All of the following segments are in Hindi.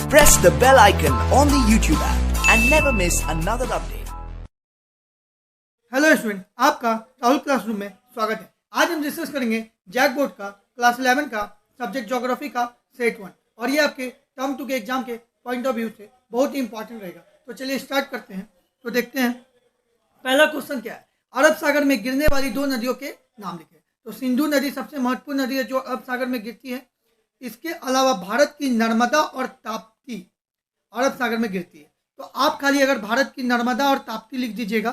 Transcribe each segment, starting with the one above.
Press the bell icon on the YouTube app and never miss another update. Hello student, आपका राहुल क्लासरूम में स्वागत है। आज हम डिस्कस करेंगे जैक बोर्ड का क्लास 11 का सब्जेक्ट ज्योग्राफी का सेट 1 और ये आपके टर्म 2 के एग्जाम के पॉइंट ऑफ व्यू से बहुत ही इंपॉर्टेंट रहेगा। तो चलिए स्टार्ट करते हैं। तो देखते हैं पहला क्वेश्चन क्या है। अरब सागर में गिरने वाली दो नदियों के नाम लिखे। तो सिंधु नदी सबसे महत्वपूर्ण नदी है जो अरब सागर में गिरती है। इसके अलावा भारत की नर्मदा और ताप्ती अरब सागर में गिरती है। तो आप खाली अगर भारत की नर्मदा और ताप्ती लिख दीजिएगा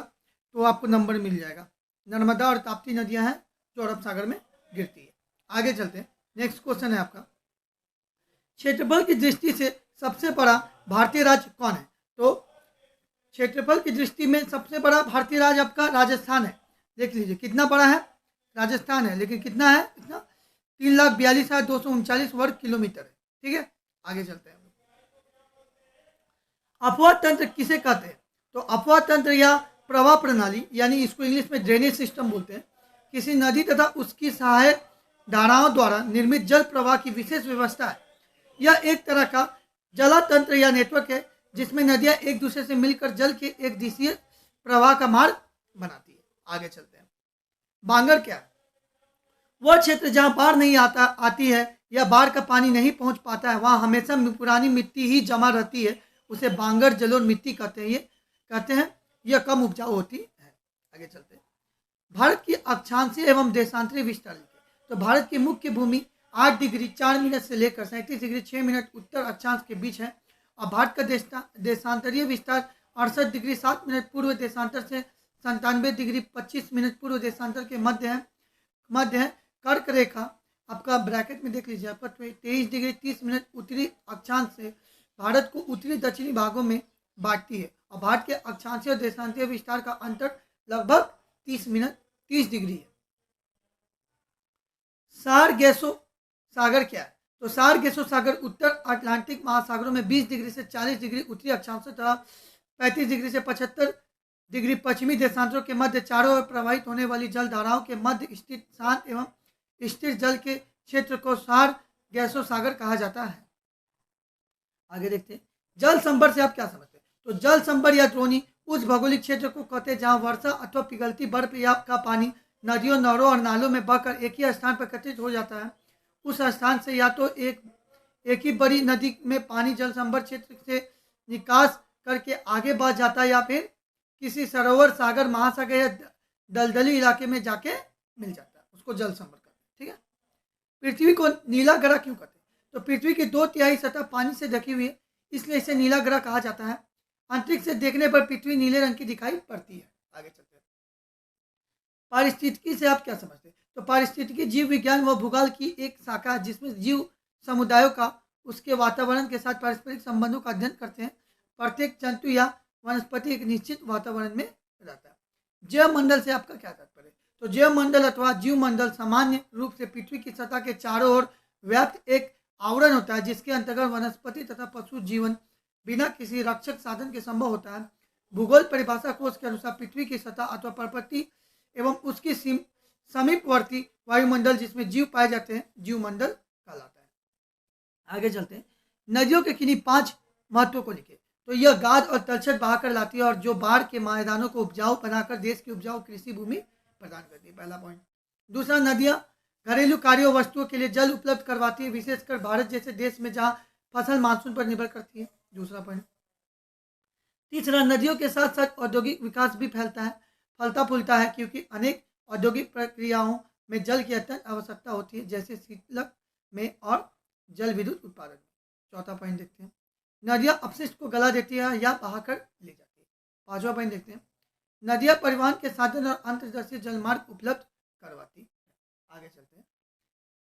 तो आपको नंबर मिल जाएगा। नर्मदा और ताप्ती नदियां हैं जो अरब सागर में गिरती है। आगे चलते हैं। नेक्स्ट क्वेश्चन है आपका, क्षेत्रफल की दृष्टि से सबसे बड़ा भारतीय राज्य कौन है। तो क्षेत्रफल की दृष्टि में सबसे बड़ा भारतीय राज्य आपका राजस्थान है। देख लीजिए कितना बड़ा है, राजस्थान है, लेकिन कितना है, इतना 3,42,239 वर्ग किलोमीटर है। ठीक है, आगे चलते हैं। अपवाह तंत्र किसे कहते हैं। तो अपवाह तंत्र या प्रवाह प्रणाली, यानी इसको इंग्लिश में ड्रेनेज सिस्टम बोलते हैं, किसी नदी तथा उसकी सहायक धाराओं द्वारा निर्मित जल प्रवाह की विशेष व्यवस्था है। यह एक तरह का जलातंत्र या नेटवर्क है जिसमें नदियां एक दूसरे से मिलकर जल के एक दिशीय प्रवाह का मार्ग बनाती है। आगे चलते हैं। बांगर क्या है। वह क्षेत्र जहां बाढ़ नहीं आती है या बाढ़ का पानी नहीं पहुंच पाता है, वहां हमेशा पुरानी मिट्टी ही जमा रहती है। उसे बांगर जलोढ़ मिट्टी कहते हैं। यह कम उपजाऊ होती है। आगे चलते हैं। भारत की अक्षांशीय एवं देशांतरीय विस्तार। तो भारत की मुख्य भूमि 8 डिग्री 4 मिनट से लेकर 37 डिग्री 6 मिनट उत्तर अक्षांश के बीच है और भारत का देशांतरीय विस्तार 68 डिग्री 7 मिनट पूर्व देशांतर से 97 डिग्री 25 मिनट पूर्व देशांतर के मध्य है। कर्क रेखा आपका ब्रैकेट में देख लीजिए, आपका 23 डिग्री 30 मिनट उत्तरी अक्षांश से भारत को उत्तरी दक्षिणी भागों में बांटती है और भारत के अक्षांशीय और देशांतीय विस्तार का अंतर लगभग 30 डिग्री है। सारगेसो सागर क्या है। तो सारगेसो सागर उत्तर अटलांटिक महासागरों में 20 डिग्री से 40 डिग्री उत्तरी अक्षांश तथा 35 डिग्री से 75 डिग्री पश्चिमी देशांतरों के मध्य चारों ओर प्रवाहित होने वाली जल धाराओं के मध्य स्थित शांत एवं स्थिर जल के क्षेत्र को सारगेसो सागर कहा जाता है। आगे देखते हैं। जल संभर से आप क्या समझते हैं। तो जल संभर या द्रोणी उस भौगोलिक क्षेत्र को कहते हैं जहां वर्षा अथवा पिघलती बर्फ या का पानी नदियों, नहरों और नालों में बहकर एक ही स्थान पर एकत्रित हो जाता है। उस स्थान से या तो एक ही बड़ी नदी में पानी जल संभर क्षेत्र से निकास करके आगे बढ़ जाता है या फिर किसी सरोवर, सागर, महासागर या दलदली इलाके में जाके मिल जाता है, उसको जल संभर कहते हैं। ठीक है। पृथ्वी को नीला ग्रह क्यों कहते हैं। तो पृथ्वी की 2/3 सतह पानी से ढकी हुई है, इसलिए इसे नीला ग्रह कहा जाता है। अंतरिक्ष से देखने पर पृथ्वी नीले रंग की दिखाई पड़ती है। आगे चलते हैं। पारिस्थितिकी से आप क्या समझते हैं। तो पारिस्थितिकी जीव विज्ञान व भूगोल की एक शाखा है जिसमें जीव समुदायों का उसके वातावरण के साथ पारस्परिक संबंधों का अध्ययन करते हैं। प्रत्येक जंतु या वनस्पति एक निश्चित वातावरण में रहता है। जैव मंडल से आपका क्या तात्पर्य है। तो जैव मंडल अथवा जीव मंडल सामान्य रूप से पृथ्वी की सतह के चारों ओर व्याप्त एक आवरण होता है जिसके अंतर्गत वनस्पति तथा पशु जीवन बिना किसी रक्षक साधन के संभव होता है। भूगोल परिभाषा कोश के अनुसार पृथ्वी की सतह अथवा प्रकृति एवं उसकी समीपवर्ती वायुमंडल जिसमें जीव पाए जाते हैं जीवमंडल कहलाता है। आगे चलते हैं। नदियों के किन्हीं 5 महत्वों को लिखे। तो यह गाद और तलछट बहाकर लाती है और जो बाढ़ के मैदानों को उपजाऊ बनाकर देश की उपजाऊ कृषि भूमि प्रदान करती है। पहला पॉइंट। दूसरा, नदियां घरेलू कार्यों वस्तुओं के लिए जल उपलब्ध करवाती है, विशेषकर भारत जैसे देश में जहां फसल मानसून पर निर्भर करती है। दूसरा पॉइंट। तीसरा, नदियों के साथ साथ औद्योगिक विकास भी फलता फूलता है क्योंकि अनेक औद्योगिक प्रक्रियाओं में जल की अत्यंत आवश्यकता होती है, जैसे शीतलक में और जल विद्युत उत्पादन में। चौथा पॉइंट देखते हैं। नदियां अपशिष्ट को गला देती है या बहाकर ले जाती है। पांचवा पॉइंट देखते हैं। नदियां परिवहन के साधन और अंतर्देशीय जलमार्ग उपलब्ध करवाती है। आगे चलते हैं।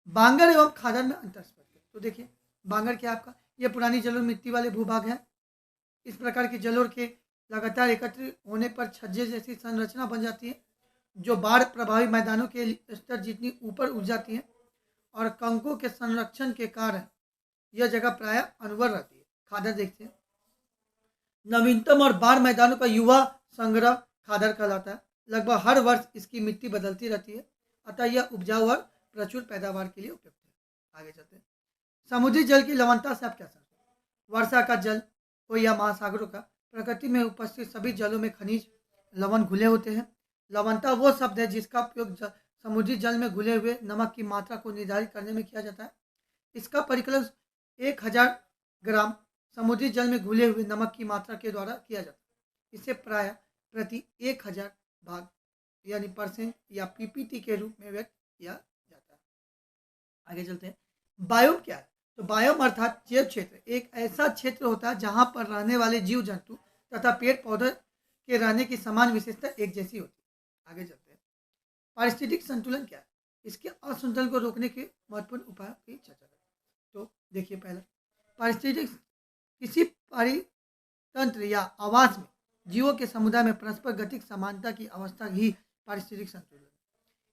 बांगर एवं खादर में अंतर स्पष्ट। तो देखिए बांगर क्या आपका, यह पुरानी जलोढ़ मिट्टी वाले भूभाग है। इस प्रकार की जलोढ़ के लगातार एकत्रित होने पर छज्जे जैसी संरचना बन जाती है जो बाढ़ प्रभावित मैदानों के स्तर जितनी ऊपर उठ जाती है और कंकों के संरक्षण के कारण यह जगह प्राय अनवर रहती है। खादर देखते हैं। नवीनतम और बाढ़ मैदानों का युवा संग्रह खादर कहलाता है। लगभग हर वर्ष इसकी मिट्टी बदलती रहती है, अतः यह उपजाऊ और प्रचुर पैदावार के लिए उपयुक्त है। आगे चलते हैं। समुद्री जल की लवणता से आप क्या समझते हैं। वर्षा का जल हो या महासागरों का, प्रकृति में उपस्थित सभी जलों में खनिज लवण घुले होते हैं। लवणता वो शब्द है जिसका उपयोग समुद्री जल में घुले हुए नमक की मात्रा को निर्धारित करने में किया जाता है। इसका परिकलन 1000 ग्राम समुद्री जल में घुले हुए नमक की मात्रा के द्वारा किया जाता है। इसे प्राय प्रति 1000 भाग यानी परसेंट या पीपीटी के रूप में व्यक्त किया जाता है। आगे चलते हैं। बायोम क्या है? तो बायोम अर्थात जैव क्षेत्र एक ऐसा क्षेत्र होता है जहां पर रहने वाले जीव जंतु तथा पेड़ पौधे के रहने की समान विशेषता एक जैसी होती है। आगे चलते हैं। पारिस्थितिक संतुलन क्या है? इसके असंतुलन को रोकने के महत्वपूर्ण उपाय की चर्चा करें। तो देखिए, पहला पारिस्थितिक किसी पारितंत्र या आवास में जीवों के समुदाय में परस्पर गतिक समानता की अवस्था ही पारिस्थितिक संतुलन है।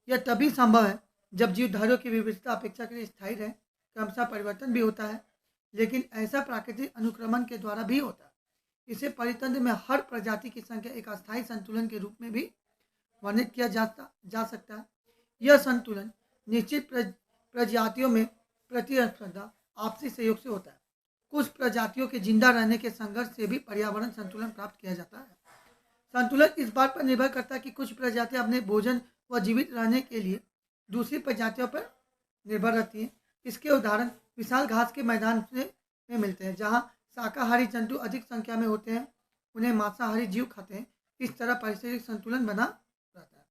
यह तभी संभव है जब जीवधारियों की विविधता अपेक्षाकृत स्थायी रहे। क्रमशः परिवर्तन भी होता है, लेकिन ऐसा प्राकृतिक अनुक्रमण के द्वारा भी होता है। इसे परितंत्र में हर प्रजाति की संख्या एक अस्थायी संतुलन के रूप में भी वर्णित किया जा सकता है। यह संतुलन निश्चित प्रजातियों में प्रतिस्पर्धा आपसी सहयोग से होता है। कुछ प्रजातियों के जिंदा रहने के संघर्ष से भी पर्यावरण संतुलन प्राप्त किया जाता है। संतुलन इस बात पर निर्भर करता है कि कुछ प्रजातियां अपने भोजन व जीवित रहने के लिए दूसरी प्रजातियों पर निर्भर रहती हैं। इसके उदाहरण विशाल घास के मैदान में मिलते हैं, जहां शाकाहारी जंतु अधिक संख्या में होते हैं, उन्हें मांसाहारी जीव खाते हैं। इस तरह पारिस्थितिक संतुलन बना रहता है।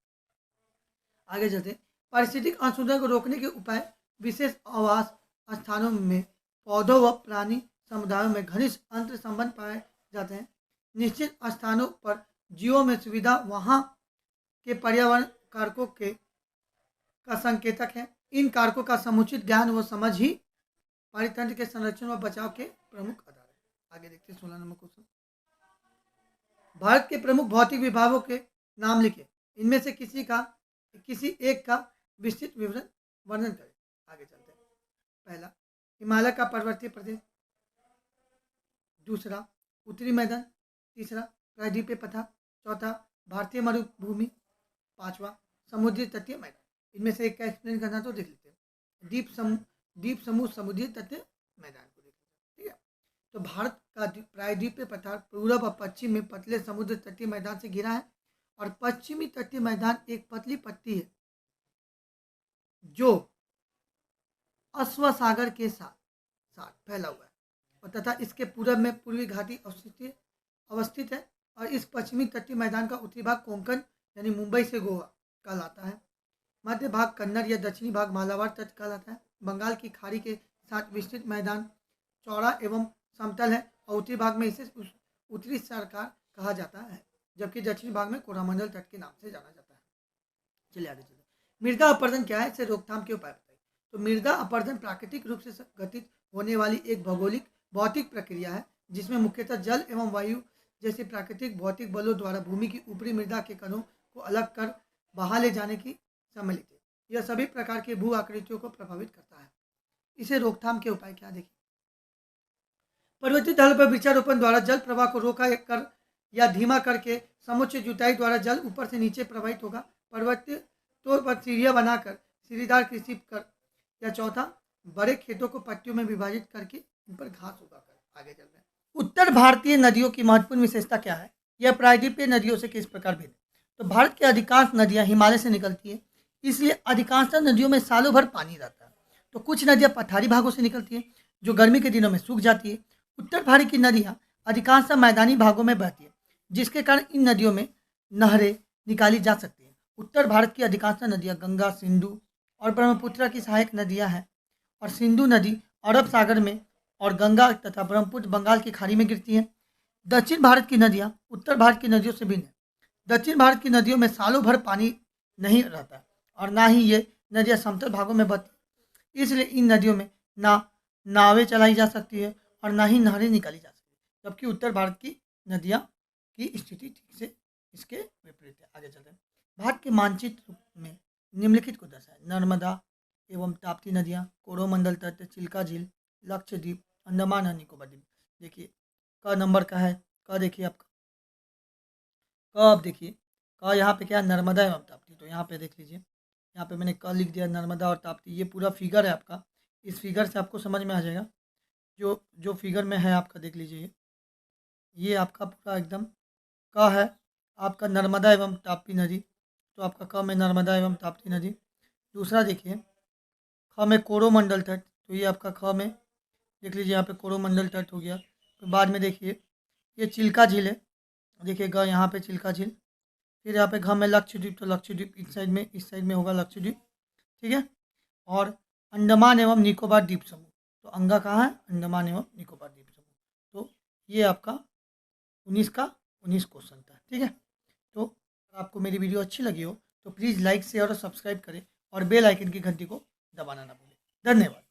आगे चलते। पारिस्थितिक असंतुलन को रोकने के उपाय विशेष आवास स्थानों में पौधों व प्राणी समुदायों में घनिष्ठ अंतर संबंध पाए जाते हैं। निश्चित स्थानों पर जीवों में सुविधा वहाँ के पर्यावरण कारकों का संकेतक है। इन कारकों का समुचित ज्ञान व समझ ही पारितंत्र के संरक्षण व बचाव के प्रमुख आधार है। आगे देखते हैं 16 नंबर क्वेश्चन। भारत के प्रमुख भौतिक विभागों के नाम लिखे। इनमें से किसी एक का विस्तृत विवरण वर्णन करें। आगे चलते हैं। पहला, हिमालय का पर्वतीय प्रदेश। दूसरा, उत्तरी मैदान। तीसरा, प्रायद्वीपीय पठार। चौथा, भारतीय मरुभूमि। पांचवा, समुद्री तटीय मैदान। इनमें से एक का एक्सप्लेन करना तो देख लेते हैं। द्वीप समूह समुद्री तटीय मैदान को देख लेते हैं। ठीक है। तो भारत का प्रायद्वीपीय पठार पूर्व और पश्चिम में पतले समुद्र तटीय मैदान से घिरा है और पश्चिमी तटीय मैदान एक पतली पट्टी है जो अश्वसागर के साथ फैला हुआ है और तथा इसके पूर्व में पूर्वी घाटी अवस्थित है और इस पश्चिमी तटीय मैदान का उत्तरी भाग कोंकण यानी मुंबई से गोवा कहलाता है। मध्य भाग कन्नड़ या दक्षिणी भाग मालाबार तट कहलाता है। बंगाल की खाड़ी के साथ विस्तृत मैदान चौड़ा एवं समतल है और उत्तरी भाग में इसे उत्तरी सरकार कहा जाता है, जबकि दक्षिणी भाग में कोरामंडल तट के नाम से जाना जाता है। चलिए आगे चलते। मृदा अपरदन क्या है? इसे रोकथाम के उपाय बताइए। तो मृदा अपरदन प्राकृतिक रूप से घटित होने वाली एक भौतिक प्रक्रिया है जिसमें मुख्यतः जल एवं वायु जैसे प्राकृतिक भौतिक बलों द्वारा भूमि की ऊपरी मृदा के कणों को अलग कर बहा ले जाने की सम्मिलित है। यह सभी प्रकार के भू आकृतियों को प्रभावित करता है। इसे रोकथाम के उपाय क्या? देखिए, पर्वतीय ढाल पर वृक्षारोपण द्वारा जल प्रवाह को रोका कर या धीमा करके समुचित जुताई द्वारा जल ऊपर से नीचे प्रवाहित होगा। पर्वतीय तौर पर सीढ़ियां बनाकर सीढ़ीदार कृषि कर या चौथा, बड़े खेतों को पट्टियों में विभाजित करके इन पर घास उगाकर। आगे चल रहे हैं। उत्तर भारतीय नदियों की महत्वपूर्ण विशेषता क्या है? यह प्रायद्वीपीय नदियों से किस प्रकार भिन्न? तो भारत की अधिकांश नदियां हिमालय से निकलती है, इसलिए अधिकांश नदियों में सालों भर पानी रहता है। तो कुछ नदियां पठारी भागों से निकलती है जो गर्मी के दिनों में सूख जाती है। उत्तर भारत की नदियां अधिकांश मैदानी भागों में बहती है, जिसके कारण इन नदियों में नहरें निकाली जा सकती हैं। उत्तर भारत की अधिकांश नदियां गंगा, सिंधु और ब्रह्मपुत्र की सहायक नदियां हैं और सिंधु नदी अरब सागर में और गंगा तथा ब्रह्मपुत्र बंगाल की खाड़ी में गिरती हैं। दक्षिण भारत की नदियां उत्तर भारत की नदियों से भिन्न है। दक्षिण भारत की नदियों में सालों भर पानी नहीं रहता और ना ही ये नदियां समतल भागों में बहती, इसलिए इन नदियों में ना नावें चलाई जा सकती है और ना ही नहरें निकाली जा सकती है। जबकि उत्तर भारत की नदियां की स्थिति ठीक से इसके विपरीत है। आगे चलते हैं। भारत के मानचित्र में निम्नलिखित को दर्शाए। नर्मदा एवं ताप्ती नदियाँ, कोरोमंडल तट, चिल्का झील, लक्षद्वीप, अंडमान और निकोबार द्वीप। देखिए क नंबर का है। क देखिए आपका क, अब देखिए क यहाँ पे क्या है? नर्मदा एवं ताप्ती। तो यहाँ पे देख लीजिए, यहाँ पे मैंने क लिख दिया, नर्मदा और ताप्ती। ये पूरा फिगर है आपका, इस फिगर से आपको समझ में आ जाएगा। जो फिगर में है आपका देख लीजिए, ये आपका पूरा एकदम क है आपका नर्मदा एवं ताप्ती नदी, तो आपका क में नर्मदा एवं ताप्ती नदी। दूसरा देखिए ख में कोरोमंडल तट, तो ये आपका ख में देख लीजिए यहाँ पे कोरोमंडल तट हो गया। तो बाद में देखिए ये चिल्का झील है, देखिए ग यहाँ पे चिल्का झील। फिर यहाँ पे घ में लक्षद्वीप, तो लक्षद्वीप इस साइड में होगा लक्षद्वीप, ठीक है। और अंडमान एवं निकोबार द्वीप समूह, तो अंगा कहाँ है, अंडमान एवं निकोबार द्वीप समूह। तो ये आपका 19 का 19 क्वेश्चन था, ठीक है। तो अगर आपको मेरी वीडियो अच्छी लगी हो तो प्लीज़ लाइक शेयर और सब्सक्राइब करें और बेल आइकन की घंटी को दबाना ना भूलें। धन्यवाद।